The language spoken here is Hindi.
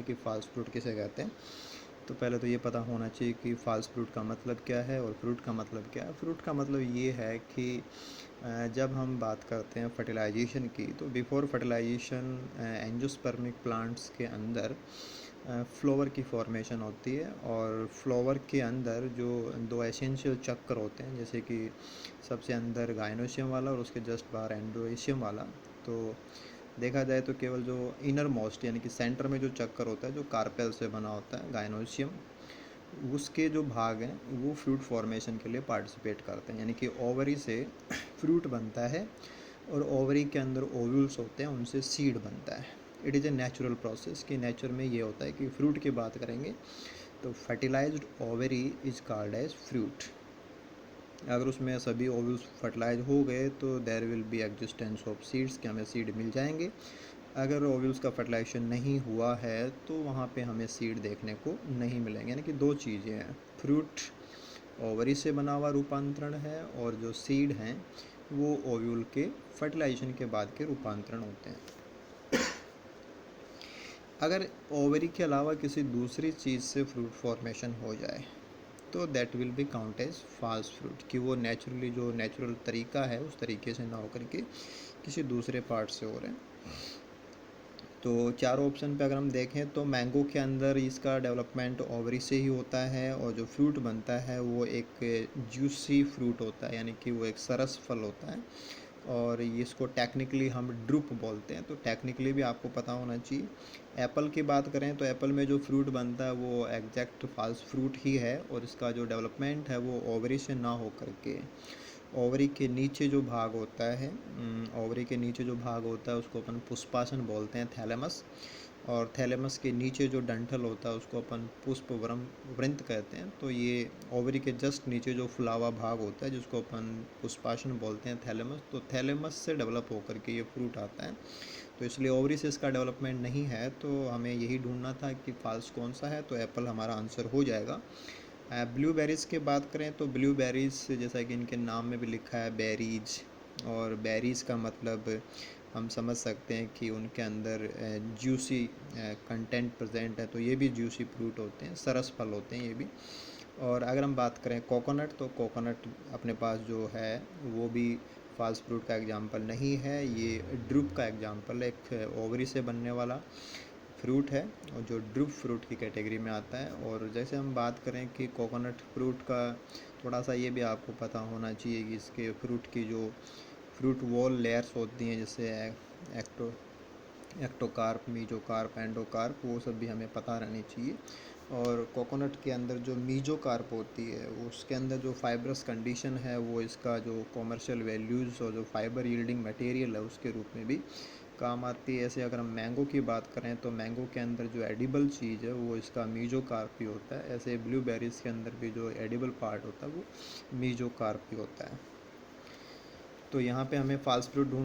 कि फॉल्स फ्रूट किसे कहते हैं। तो पहले तो ये पता होना चाहिए कि फॉल्स फ्रूट का मतलब क्या है और फ्रूट का मतलब क्या है। फ्रूट का मतलब ये है कि जब हम बात करते हैं फर्टिलाइजेशन की, तो बिफोर फर्टिलाइजेशन एंजियोस्पर्मिक प्लांट्स के अंदर फ्लावर की फॉर्मेशन होती है, और फ्लावर के अंदर जो दो एसेंशियल चक्र होते हैं, जैसे कि सबसे अंदर गाइनोशियम वाला और उसके जस्ट बाहर एंड्रोएशियम वाला। तो देखा जाए तो केवल जो इनर मोस्ट यानी कि सेंटर में जो चक्कर होता है जो कार्पेल से बना होता है गाइनोशियम, उसके जो भाग हैं वो फ्रूट फॉर्मेशन के लिए पार्टिसिपेट करते हैं, यानी कि ओवरी से फ्रूट बनता है और ओवरी के अंदर ओव्यूल्स होते हैं, उनसे सीड बनता है। It is a natural process कि नेचर में ये होता है कि फ्रूट की बात करेंगे तो fertilized ovary is called as fruit. अगर उसमें सभी ओव्यूल्स फर्टिलाइज हो गए तो there will be existence of seeds, कि हमें सीड मिल जाएंगे। अगर ओव्यूल्स का फर्टिलाइजेशन नहीं हुआ है तो वहाँ पे हमें सीड देखने को नहीं मिलेंगे। यानी कि दो चीज़ें हैं, फ्रूट ओवरी से बना हुआ रूपांतरण है, और जो सीड हैं वो ओव्यूल के फर्टिलाइजेशन के बाद के रूपांतरण होते हैं। अगर ओवरी के अलावा किसी दूसरी चीज़ से फ्रूट फॉर्मेशन हो जाए तो that will be count as false fruit, कि वो नेचुरली जो नेचुरल तरीका है उस तरीके से ना होकर के किसी दूसरे पार्ट से हो रहे हैं। तो चारों ऑप्शन पे अगर हम देखें तो मैंगो के अंदर इसका डेवलपमेंट ओवरी से ही होता है, और जो फ्रूट बनता है वो एक जूसी फ्रूट होता है, यानी कि वो एक सरस फल होता है, और इसको टेक्निकली हम ड्रुप बोलते हैं। तो टेक्निकली भी आपको पता होना चाहिए। एप्पल की बात करें तो एप्पल में जो फ्रूट बनता है वो एग्जैक्ट फॉल्स फ्रूट ही है, और इसका जो डेवलपमेंट है वो ओवरी से ना हो करके ओवरी के नीचे जो भाग होता है, ओवरी के नीचे जो भाग होता है उसको अपन पुष्पासन बोलते हैं, थैलेमस। और थैलेमस के नीचे जो डंठल होता है उसको अपन पुष्प वृंत कहते हैं। तो ये ओवरी के जस्ट नीचे जो फुलावा भाग होता है जिसको अपन पुष्पासन बोलते हैं, थैलेमस, तो थैलेमस से डेवलप होकर के ये फ्रूट आता है। तो इसलिए ओवरी से इसका डेवलपमेंट नहीं है, तो हमें यही ढूंढना था कि फॉल्स कौन सा है, तो एप्पल हमारा आंसर हो जाएगा। ब्लूबेरीज़ की बात करें तो ब्लूबेरीज़ जैसा कि इनके नाम में भी लिखा है बेरीज, और बेरीज़ का मतलब हम समझ सकते हैं कि उनके अंदर जूसी कंटेंट प्रेजेंट है, तो ये भी जूसी फ्रूट होते हैं, सरस फल होते हैं ये भी। और अगर हम बात करें कोकोनट, तो कोकोनट अपने पास जो है वो भी फॉल्स फ्रूट का एग्जाम्पल नहीं है, ये ड्रूप का एग्जाम्पल है, एक ओवरी से बनने वाला फ्रूट है और जो ड्रूप फ्रूट की कैटेगरी में आता है। और जैसे हम बात करें कि कोकोनट फ्रूट का थोड़ा सा ये भी आपको पता होना चाहिए कि इसके फ्रूट की जो फ्रूट वॉल लेयर्स होती हैं, जैसे एक्टोकार्प, मीजोकार्प, एंडोकार्प, वो सब भी हमें पता रहनी चाहिए। और कोकोनट के अंदर जो मीजोकार्प होती है उसके अंदर जो फाइब्रस कंडीशन है वो इसका जो कॉमर्शियल वैल्यूज़ और जो फाइबर यील्डिंग मटेरियल है उसके रूप में भी काम आती है। ऐसे अगर हम मैंगो की बात करें तो मैंगो के अंदर जो एडिबल चीज़ है वो इसका मीजोकार्प ही होता है। ऐसे ब्लूबेरीज़ के अंदर भी जो एडिबल पार्ट होता है वो मीजोकार्प ही होता है। तो यहाँ पे हमें फॉल्स फ्रूट ढूंढ